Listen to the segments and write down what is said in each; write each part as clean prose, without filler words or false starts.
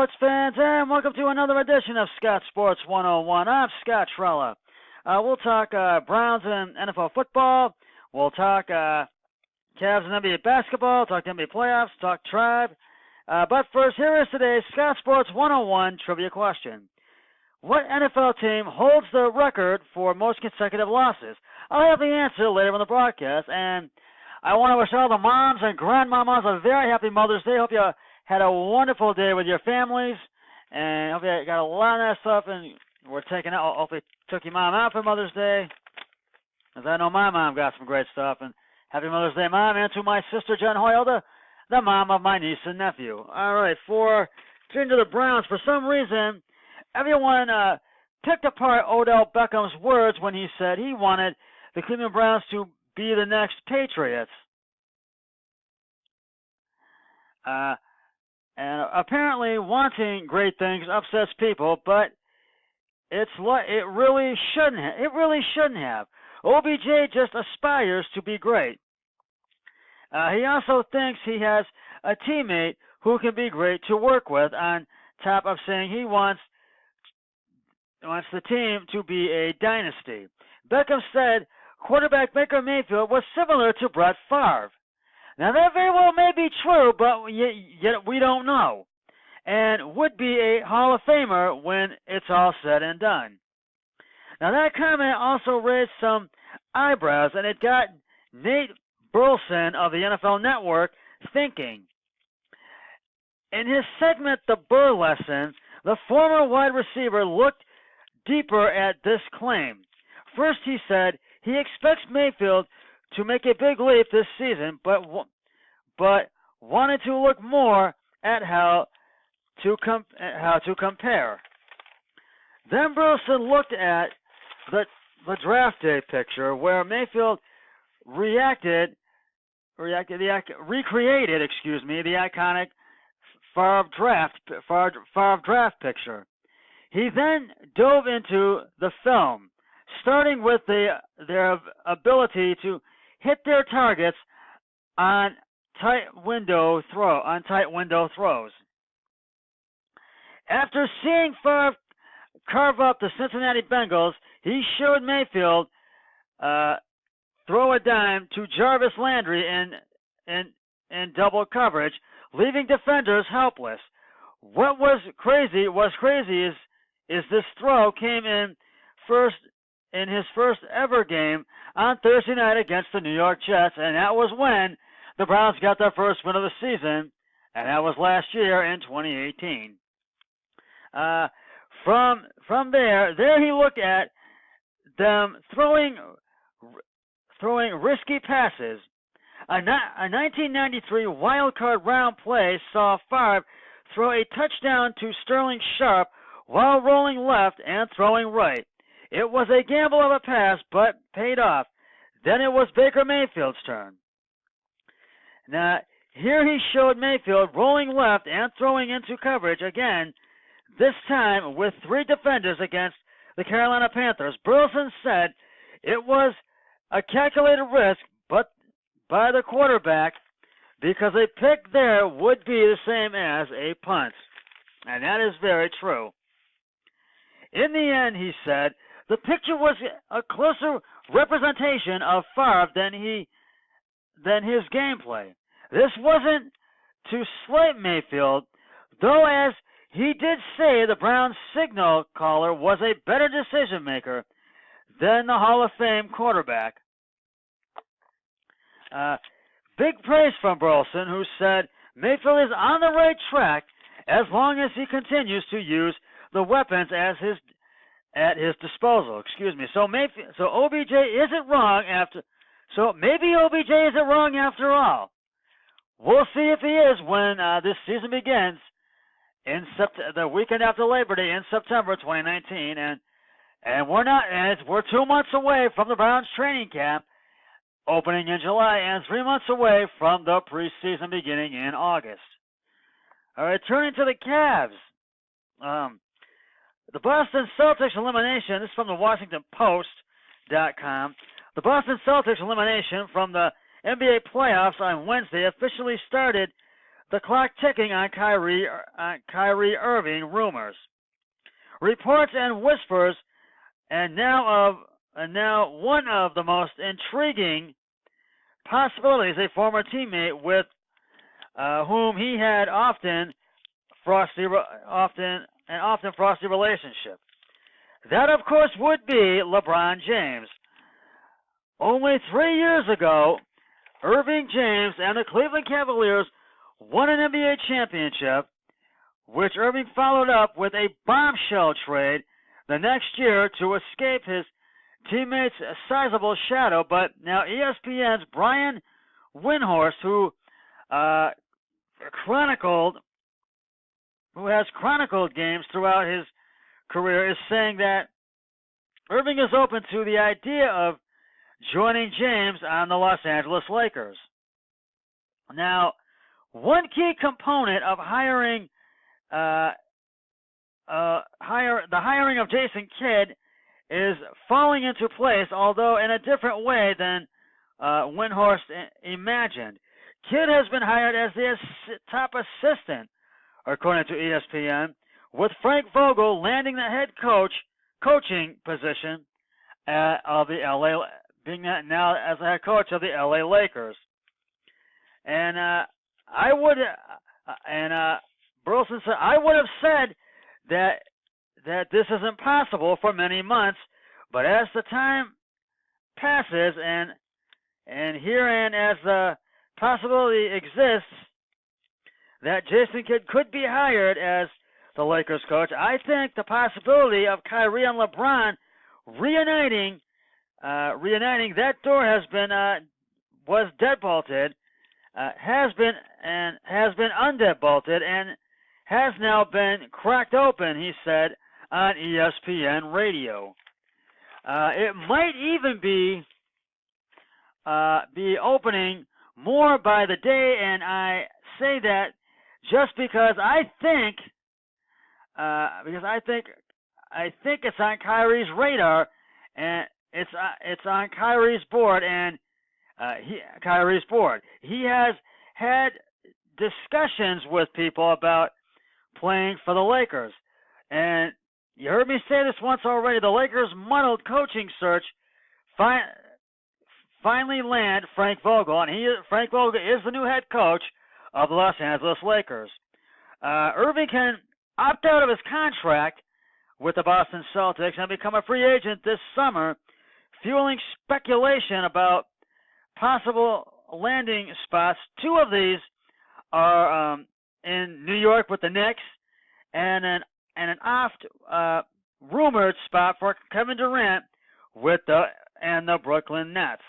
Sports fans, and welcome to another edition of Scott Sports 101. I'm Scott Trella. We'll talk Browns and NFL football. We'll talk Cavs and NBA basketball, talk NBA playoffs, talk Tribe. But first, here is today's Scott Sports 101 trivia question. What NFL team holds the record for most consecutive losses? I'll have the answer later in the broadcast, and I want to wish all the moms and grandmamas a very happy Mother's Day. Hope you had a wonderful day with your families, and hope you got a lot of that stuff, and we're taking out. Hopefully, took your mom out for Mother's Day, because I know my mom got some great stuff. And happy Mother's Day, Mom, and to my sister Jen Hoyle, the mom of my niece and nephew. All right, for turning to the Browns, for some reason, everyone picked apart Odell Beckham's words when he said he wanted the Cleveland Browns to be the next Patriots. And apparently wanting great things upsets people, but it really shouldn't have. OBJ just aspires to be great. He also thinks he has a teammate who can be great to work with, on top of saying he wants the team to be a dynasty. Beckham said quarterback Baker Mayfield was similar to Brett Favre. Now, that very well may be true, but yet we don't know, and would be a Hall of Famer when it's all said and done. Now, that comment also raised some eyebrows, and it got Nate Burleson of the NFL Network thinking. In his segment, The Burr Lesson, the former wide receiver looked deeper at this claim. First, he said he expects Mayfield to make a big leap this season, but wanted to look more at how to compare. Then Burleson looked at the draft day picture where Mayfield recreated the iconic Favre draft picture. He then dove into the film, starting with their ability to hit their targets on tight window throws. After seeing Favre carve up the Cincinnati Bengals, he showed Mayfield throw a dime to Jarvis Landry in double coverage, leaving defenders helpless. What was crazy is this throw came in his first ever game on Thursday night against the New York Jets, and that was when the Browns got their first win of the season, and that was last year in 2018. From there he looked at them throwing risky passes. A 1993 wild card round play saw Favre throw a touchdown to Sterling Sharp while rolling left and throwing right. It was a gamble of a pass, but paid off. Then it was Baker Mayfield's turn. Now, here he showed Mayfield rolling left and throwing into coverage again, this time with three defenders against the Carolina Panthers. Burleson said it was a calculated risk, but by the quarterback, because a pick there would be the same as a punt. And that is very true. In the end, he said, the picture was a closer representation of Favre than his gameplay. This wasn't to slight Mayfield, though, as he did say, the Browns' signal caller was a better decision maker than the Hall of Fame quarterback. Big praise from Burleson, who said Mayfield is on the right track as long as he continues to use the weapons at his disposal. So OBJ isn't wrong maybe OBJ isn't wrong after all. We'll see if he is when this season begins in the weekend after Labor Day in September 2019, and we're 2 months away from the Browns training camp opening in July and 3 months away from the preseason beginning in August. All right, turning to the Cavs. The Boston Celtics elimination, this is from the WashingtonPost.com. The Boston Celtics elimination from the NBA playoffs on Wednesday officially started the clock ticking on Kyrie Irving rumors, reports, and whispers, and now one of the most intriguing possibilities: a former teammate with whom he had often frosty relationship. That, of course, would be LeBron James. Only 3 years ago, Irving James and the Cleveland Cavaliers won an NBA championship, which Irving followed up with a bombshell trade the next year to escape his teammates' sizable shadow. But now ESPN's Brian Windhorst, who has chronicled games throughout his career, is saying that Irving is open to the idea of joining James on the Los Angeles Lakers. Now, one key component of the hiring of Jason Kidd is falling into place, although in a different way than Windhorst imagined. Kidd has been hired as the top assistant, according to ESPN, with Frank Vogel landing the head coaching position of the LA, being now as the head coach of the LA Lakers. And Burleson said, I would have said that this is impossible for many months, but as the time passes and herein as the possibility exists that Jason Kidd could be hired as the Lakers coach, I think the possibility of Kyrie and LeBron reuniting that door was deadbolted, has been undeadbolted, and has now been cracked open, he said on ESPN radio. It might even be opening more by the day, and I say that just because I think it's on Kyrie's radar, and it's on Kyrie's board, and Kyrie's board. He has had discussions with people about playing for the Lakers, and you heard me say this once already. The Lakers' muddled coaching search finally land Frank Vogel, and Frank Vogel is the new head coach of the Los Angeles Lakers. Irving can opt out of his contract with the Boston Celtics and become a free agent this summer, fueling speculation about possible landing spots. Two of these are in New York with the Knicks, and an oft rumored spot for Kevin Durant with the Brooklyn Nets.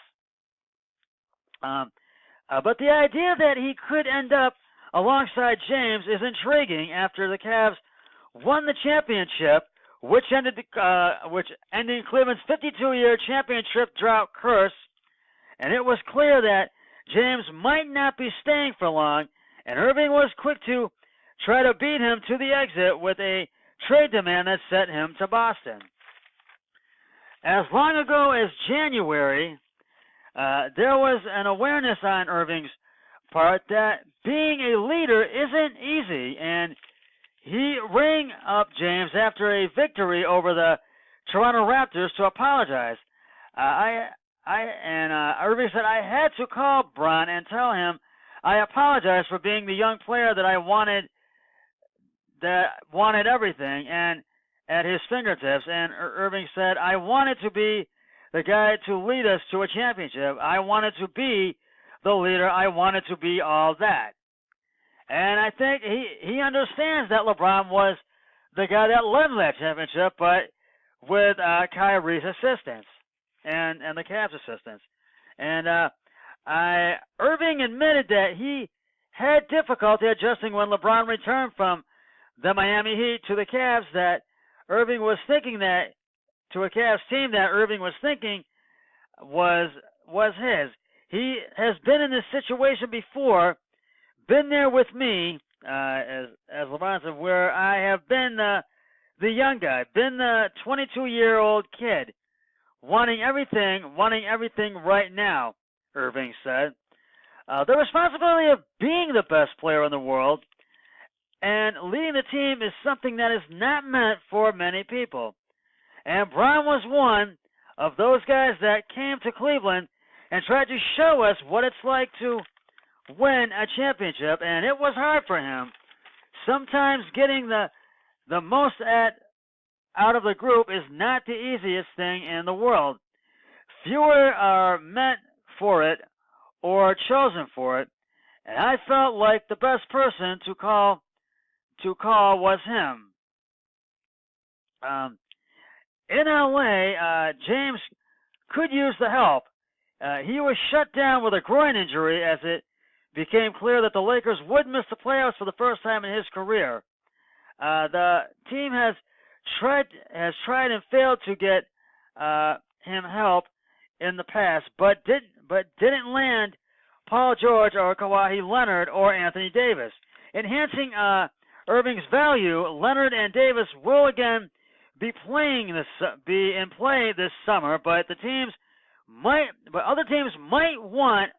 But the idea that he could end up alongside James is intriguing after the Cavs won the championship, which ending Cleveland's 52-year championship drought curse, and it was clear that James might not be staying for long, and Irving was quick to try to beat him to the exit with a trade demand that sent him to Boston. As long ago as January, there was an awareness on Irving's part that being a leader isn't easy, and he rang up James after a victory over the Toronto Raptors to apologize. Irving said, I had to call Bron and tell him I apologize for being the young player that wanted everything and at his fingertips. And Irving said, I wanted to be the guy to lead us to a championship. I wanted to be the leader. I wanted to be all that. And I think he understands that LeBron was the guy that led that championship, but with Kyrie's assistance and the Cavs' assistance. And Irving admitted that he had difficulty adjusting when LeBron returned from the Miami Heat to the Cavs, that Irving was thinking that, to a Cavs team that Irving was thinking was his. He has been in this situation before, been there with me, as LeBron said, where I have been the young guy, been the 22-year-old kid, wanting everything right now, Irving said. The responsibility of being the best player in the world and leading the team is something that is not meant for many people. And Bron was one of those guys that came to Cleveland and tried to show us what it's like to win a championship, and it was hard for him. Sometimes getting the most out of the group is not the easiest thing in the world. Fewer are meant for it or chosen for it, and I felt like the best person to call was him. In LA, James could use the help. He was shut down with a groin injury as it became clear that the Lakers would miss the playoffs for the first time in his career. The team has tried and failed to get him help in the past, but didn't land Paul George or Kawhi Leonard or Anthony Davis. Enhancing Irving's value, Leonard and Davis will again be in play this summer, but other teams might want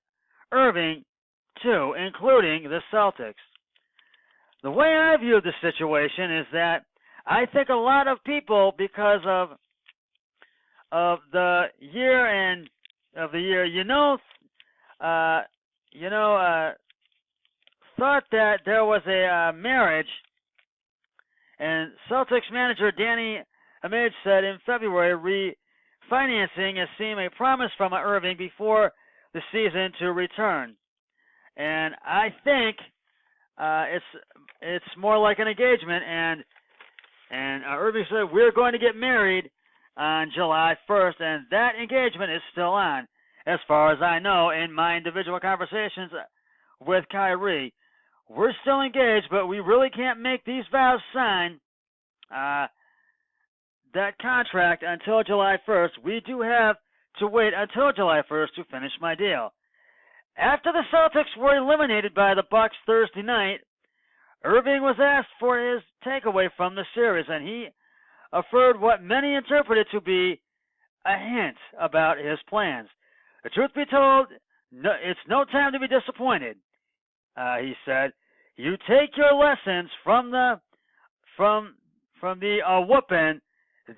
Irving too, including the Celtics. The way I view the situation is that I think a lot of people, because of the year, thought that there was a marriage, and Celtics manager Danny Ahmed said in February refinancing has seemed a promise from Irving before the season to return. And I think it's more like an engagement, and Irving said we're going to get married on July 1st, and that engagement is still on, as far as I know in my individual conversations with Kyrie. We're still engaged, but we really can't make these vows sign that contract until July 1st. We do have to wait until July 1st to finish my deal. After the Celtics were eliminated by the Bucks Thursday night, Irving was asked for his takeaway from the series, and he affirmed what many interpreted to be a hint about his plans. The truth be told, it's no time to be disappointed, he said. You take your lessons from the whooping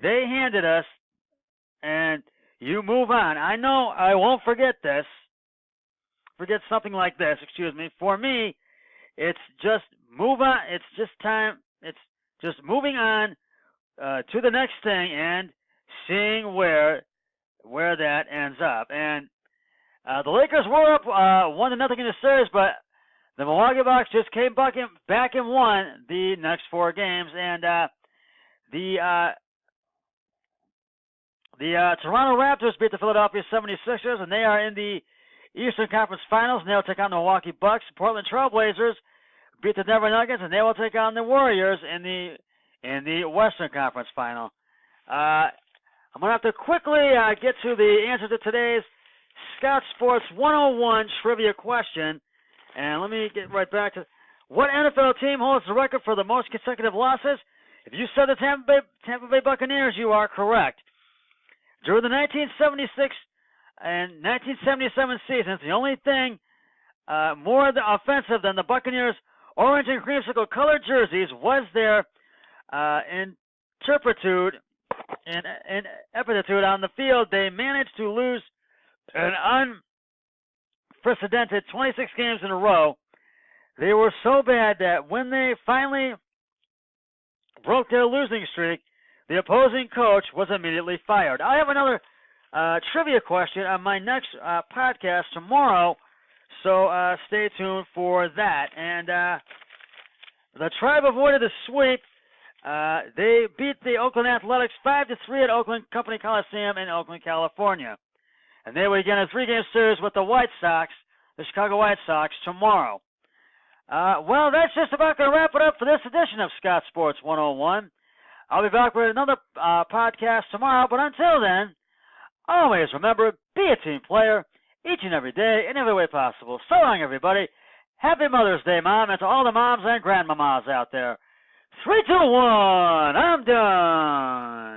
they handed us, and you move on. I know I won't forget something like this, For me, it's just move on. It's just time. It's just moving on to the next thing and seeing where that ends up. And the Lakers were up 1-0 in the series, but the Milwaukee Bucks just came back and won the next 4 games. And the Toronto Raptors beat the Philadelphia 76ers, and they are in the Eastern Conference Finals, and they'll take on the Milwaukee Bucks. Portland Trail Blazers beat the Denver Nuggets, and they will take on the Warriors in the Western Conference Final. I'm going to have to quickly get to the answer to today's Scott Sports 101 trivia question. And let me get right back to what NFL team holds the record for the most consecutive losses? If you said the Tampa Bay Buccaneers, you are correct. During the 1976 and 1977 seasons, the only thing more offensive than the Buccaneers' orange and creamsicle colored jerseys was their ineptitude on the field. They managed to lose an unprecedented 26 games in a row. They were so bad that when they finally broke their losing streak, the opposing coach was immediately fired. I have another trivia question on my next podcast tomorrow, so stay tuned for that. And the Tribe avoided the sweep. They beat the Oakland Athletics 5-3 at Oakland Company Coliseum in Oakland, California. And they will begin a 3-game series with the White Sox, the Chicago White Sox, tomorrow. Well, that's just about going to wrap it up for this edition of Scott Sports 101. I'll be back with another podcast tomorrow, but until then, always remember, be a team player each and every day in every way possible. So long, everybody. Happy Mother's Day, Mom, and to all the moms and grandmamas out there. 3, 2, 1, I'm done.